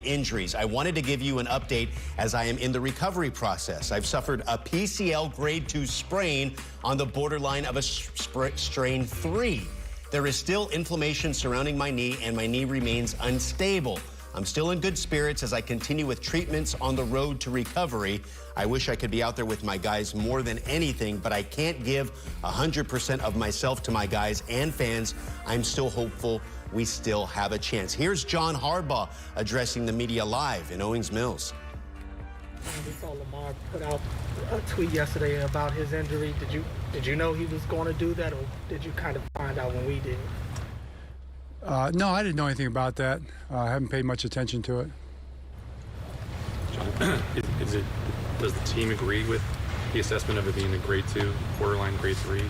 injuries. I wanted to give you an update as I am in the recovery process. I've suffered a PCL grade 2 sprain on the borderline of a strain 3. There is still inflammation surrounding my knee, and my knee remains unstable. I'm still in good spirits as I continue with treatments on the road to recovery. I wish I could be out there with my guys more than anything, but I can't give 100% of myself to my guys and fans. I'm still hopeful we still have a chance. Here's John Harbaugh addressing the media live in Owings Mills. We saw Lamar put out a tweet yesterday about his injury. Did you know he was going to do that, or did you kind of find out when we did? No, I didn't know anything about that. I haven't paid much attention to it. John, does the team agree with the assessment of it being a grade 2, borderline grade 3?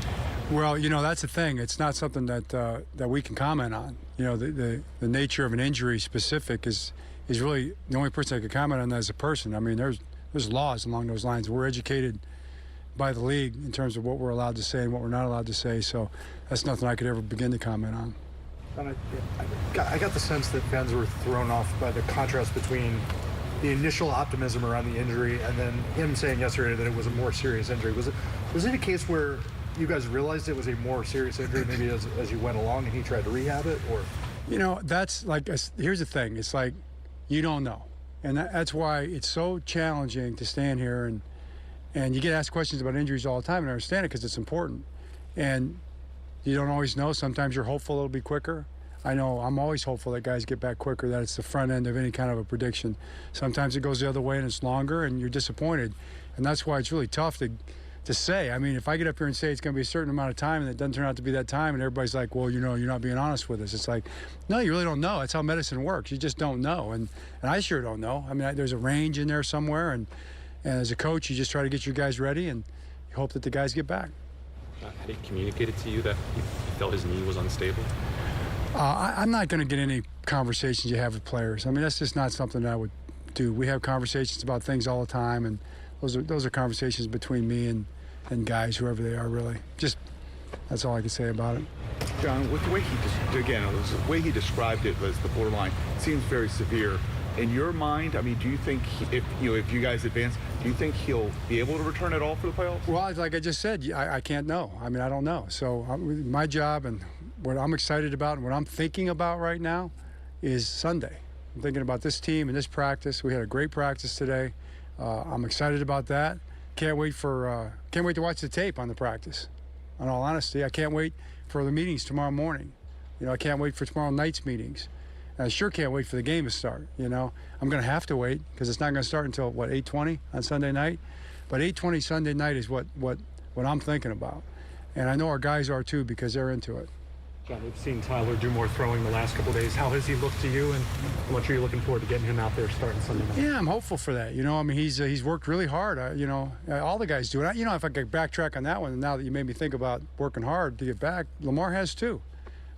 Well, you know, that's the thing. It's not something that we can comment on. You know, the nature of an injury specific is really the only person that can comment on that as a person. I mean, there's laws along those lines. We're educated by the league in terms of what we're allowed to say and what we're not allowed to say. So that's nothing I could ever begin to comment on. I got the sense that fans were thrown off by the contrast between the initial optimism around the injury and then him saying yesterday that it was a more serious injury. Was it a case where you guys realized it was a more serious injury maybe as you went along and he tried to rehab it? Or, you know, that's like, here's the thing. It's like you don't know. And that's why it's so challenging to stand here and you get asked questions about injuries all the time, and I understand it because it's important. And you don't always know. Sometimes you're hopeful it'll be quicker. I know I'm always hopeful that guys get back quicker, that it's the front end of any kind of a prediction. Sometimes it goes the other way and it's longer and you're disappointed. And that's why it's really tough to say. I mean, if I get up here and say it's going to be a certain amount of time and it doesn't turn out to be that time and everybody's like, well, you know, you're not being honest with us. It's like, no, you really don't know. That's how medicine works. You just don't know. And I sure don't know. I mean, there's a range in there somewhere. And as a coach, you just try to get your guys ready and you hope that the guys get back. Had he communicated to you that he felt his knee was unstable? I'm not going to get any conversations you have with players. I mean, that's just not something that I would do. We have conversations about things all the time, and those are conversations between me and guys, whoever they are, really. Just that's all I can say about it. John, with the way the way he described it was the borderline seems very severe. In your mind, I mean, do you think if you guys advance, do you think he'll be able to return at all for the playoffs? Well, like I just said, I can't know. I mean, I don't know. So my job and what I'm excited about and what I'm thinking about right now is Sunday. I'm thinking about this team and this practice. We had a great practice today. I'm excited about that. Can't wait to watch the tape on the practice. In all honesty, I can't wait for the meetings tomorrow morning. You know, I can't wait for tomorrow night's meetings. And I sure can't wait for the game to start. You know, I'm going to have to wait because it's not going to start until what, 8:20 on Sunday night. But 8:20 Sunday night is what I'm thinking about, and I know our guys are too because they're into it. John, we've seen Tyler do more throwing the last couple of days. How has he looked to you, and how much are you looking forward to getting him out there starting Sunday night? Yeah, I'm hopeful for that. You know, I mean, he's worked really hard. You know, all the guys do it. You know, if I could backtrack on that one, and now that you made me think about working hard to get back, Lamar has too.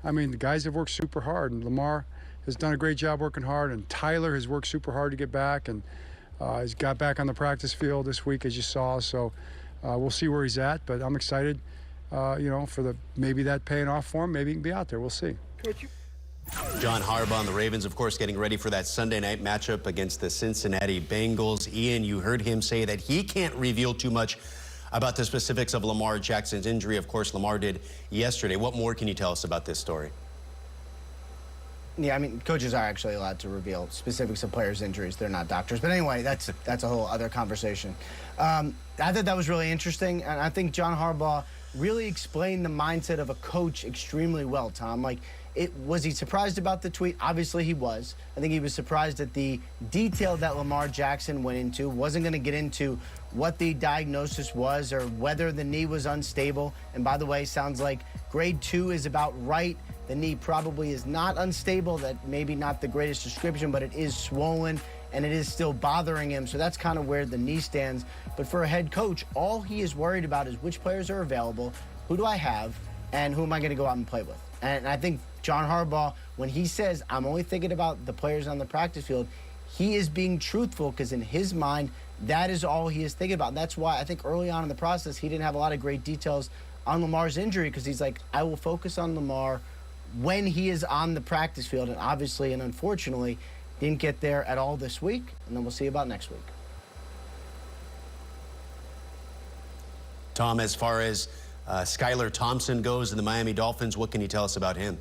I mean, the guys have worked super hard, and Lamar has done a great job working hard, and Tyler has worked super hard to get back, and he's got back on the practice field this week, as you saw. So we'll see where he's at, but I'm excited. You know, for maybe that paying off for him. Maybe he can be out there. We'll see. John Harbaugh and the Ravens, of course, getting ready for that Sunday night matchup against the Cincinnati Bengals. Ian, you heard him say that he can't reveal too much about the specifics of Lamar Jackson's injury. Of course, Lamar did yesterday. What more can you tell us about this story? Yeah, I mean, coaches are actually allowed to reveal specifics of players' injuries. They're not doctors. But anyway, that's a whole other conversation. I thought that was really interesting, and I think John Harbaugh really explained the mindset of a coach extremely well, Tom. Like, was he surprised about the tweet? Obviously he was. I think he was surprised at the detail that Lamar Jackson went into. Wasn't going to get into what the diagnosis was or whether the knee was unstable. And by the way, sounds like grade 2 is about right. The knee probably is not unstable. That maybe not the greatest description, but it is swollen and it is still bothering him. So that's kind of where the knee stands. But for a head coach, all he is worried about is which players are available, who do I have, and who am I going to go out and play with. And I think John Harbaugh, when he says, I'm only thinking about the players on the practice field, he is being truthful because in his mind, that is all he is thinking about. That's why I think early on in the process, he didn't have a lot of great details on Lamar's injury because he's like, I will focus on Lamar when he is on the practice field. And obviously and unfortunately, Didn't get there at all this week, and then we'll see about next week. Tom, as far as Skylar Thompson goes in the Miami Dolphins, what can you tell us about him?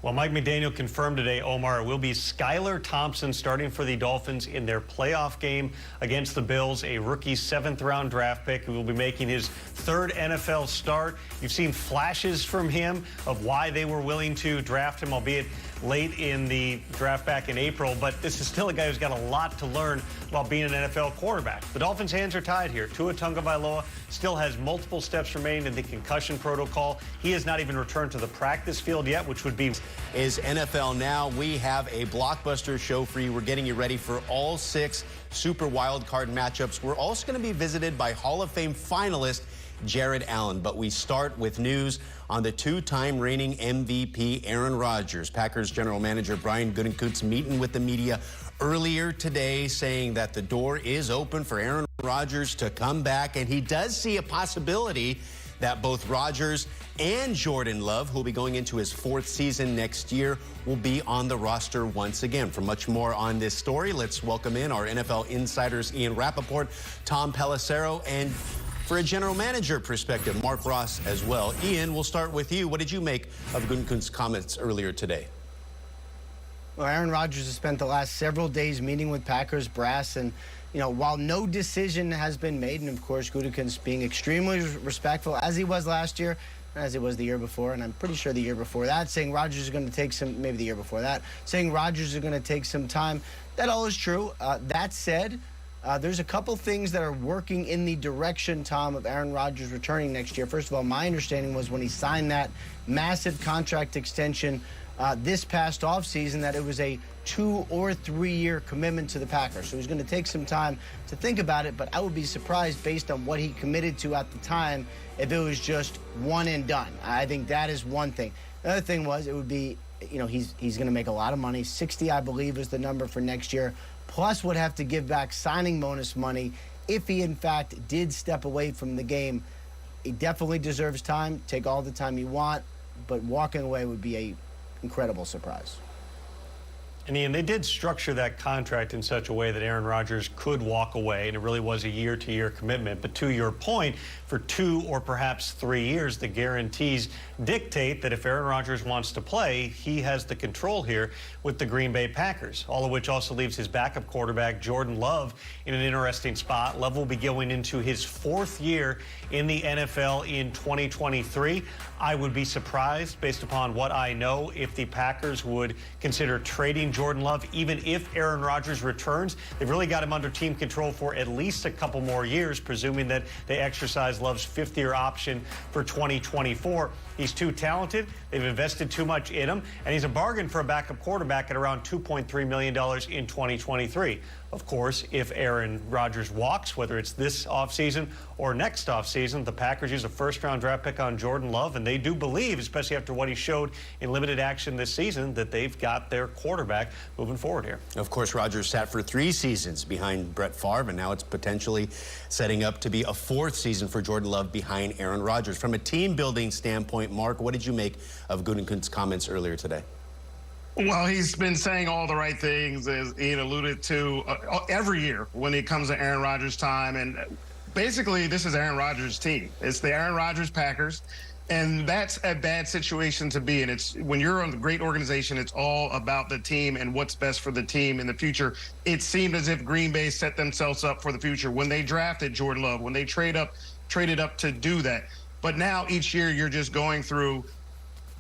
Well, Mike McDaniel confirmed today, Omar, it will be Skylar Thompson starting for the Dolphins in their playoff game against the Bills, a rookie 7th-round draft pick who will be making his 3rd NFL start. You've seen flashes from him of why they were willing to draft him, albeit late in the draft back in April, but this is still a guy who's got a lot to learn about being an NFL quarterback. The Dolphins' hands are tied here. Tua Tagovailoa still has multiple steps remaining in the concussion protocol. He has not even returned to the practice field yet, which would be... Is NFL Now. We have a blockbuster show for you. We're getting you ready for all 6 Super Wildcard matchups. We're also going to be visited by Hall of Fame finalist Jared Allen. But we start with news on the 2-time reigning MVP Aaron Rodgers. Packers general manager Brian Gutekunst meeting with the media earlier today, saying that the door is open for Aaron Rodgers to come back, and he does see a possibility that both Rodgers and Jordan Love, who will be going into his 4th season next year, will be on the roster once again. For much more on this story, let's welcome in our NFL insiders, Ian Rappaport, Tom Pelissero, and for a general manager perspective, Mark Ross as well. Ian, we'll start with you. What did you make of Gutekunst's comments earlier today? Well, Aaron Rodgers has spent the last several days meeting with Packers brass, and while no decision has been made, and of course Gutekunst being extremely respectful, as he was last year, as he was the year before, and I'm pretty sure the year before that, saying Rodgers is going to take some, maybe the year before that, saying Rodgers is going to take some time. That all is true. That said, there's a couple things that are working in the direction, Tom, of Aaron Rodgers returning next year. First of all, my understanding was when he signed that massive contract extension this past offseason that it was a 2- or 3-year commitment to the Packers. So he's going to take some time to think about it, but I would be surprised based on what he committed to at the time if it was just one and done. I think that is one thing. The other thing was it would be, he's going to make a lot of money. 60, I believe, is the number for next year. Plus would have to give back signing bonus money if he, in fact, did step away from the game. He definitely deserves time. Take all the time you want, but walking away would be a incredible surprise. And Ian, they did structure that contract in such a way that Aaron Rodgers could walk away, and it really was a year-to-year commitment. But to your point, for 2 or perhaps 3 years, the guarantees dictate that if Aaron Rodgers wants to play, he has the control here with the Green Bay Packers, all of which also leaves his backup quarterback, Jordan Love, in an interesting spot. Love will be going into his 4th year in the NFL in 2023. I would be surprised, based upon what I know, if the Packers would consider trading Jordan Love, even if Aaron Rodgers returns. They've really got him under team control for at least a couple more years, presuming that they exercise Love's 5th-year option for 2024. He's too talented. They've invested too much in him, and he's a bargain for a backup quarterback at around $2.3 million in 2023. Of course, if Aaron Rodgers walks, whether it's this offseason or next offseason, the Packers use a 1st-round draft pick on Jordan Love, and they do believe, especially after what he showed in limited action this season, that they've got their quarterback moving forward here. Of course, Rodgers sat for 3 seasons behind Brett Favre, and now it's potentially setting up to be a 4th season for Jordan Love behind Aaron Rodgers. From a team-building standpoint, Mark, what did you make of Gutekunst's comments earlier today? Well, he's been saying all the right things, as Ian alluded to, every year when it comes to Aaron Rodgers' time. And basically, this is Aaron Rodgers' team. It's the Aaron Rodgers Packers. And that's a bad situation to be in. It's when you're on a great organization, it's all about the team and what's best for the team in the future. It seemed as if Green Bay set themselves up for the future when they drafted Jordan Love, when they traded up to do that. But now each year you're just going through,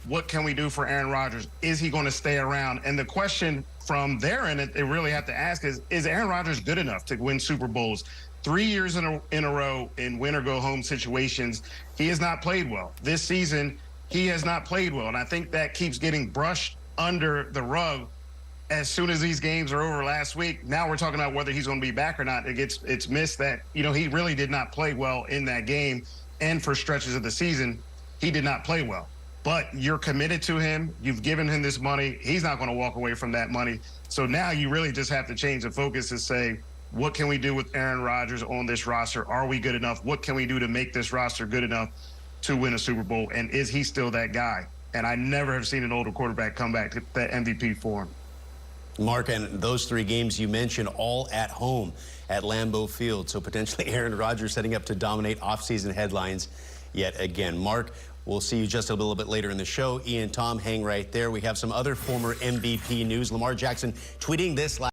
what can we do for Aaron Rodgers? Is he going to stay around? And the question from there, and they really have to ask is Aaron Rodgers good enough to win Super Bowls? 3 years in a row in win-or-go-home situations, he has not played well. This season, he has not played well, and I think that keeps getting brushed under the rug as soon as these games are over last week. Now we're talking about whether he's going to be back or not. It's missed that, he really did not play well in that game, and for stretches of the season, he did not play well. But you're committed to him. You've given him this money. He's not going to walk away from that money. So now you really just have to change the focus and say, what can we do with Aaron Rodgers on this roster? Are we good enough? What can we do to make this roster good enough to win a Super Bowl? And is he still that guy? And I never have seen an older quarterback come back to that MVP form. Mark, and those 3 games you mentioned all at home at Lambeau Field. So potentially Aaron Rodgers setting up to dominate offseason headlines yet again. Mark, we'll see you just a little bit later in the show. Ian, Tom, hang right there. We have some other former MVP news. Lamar Jackson tweeting this last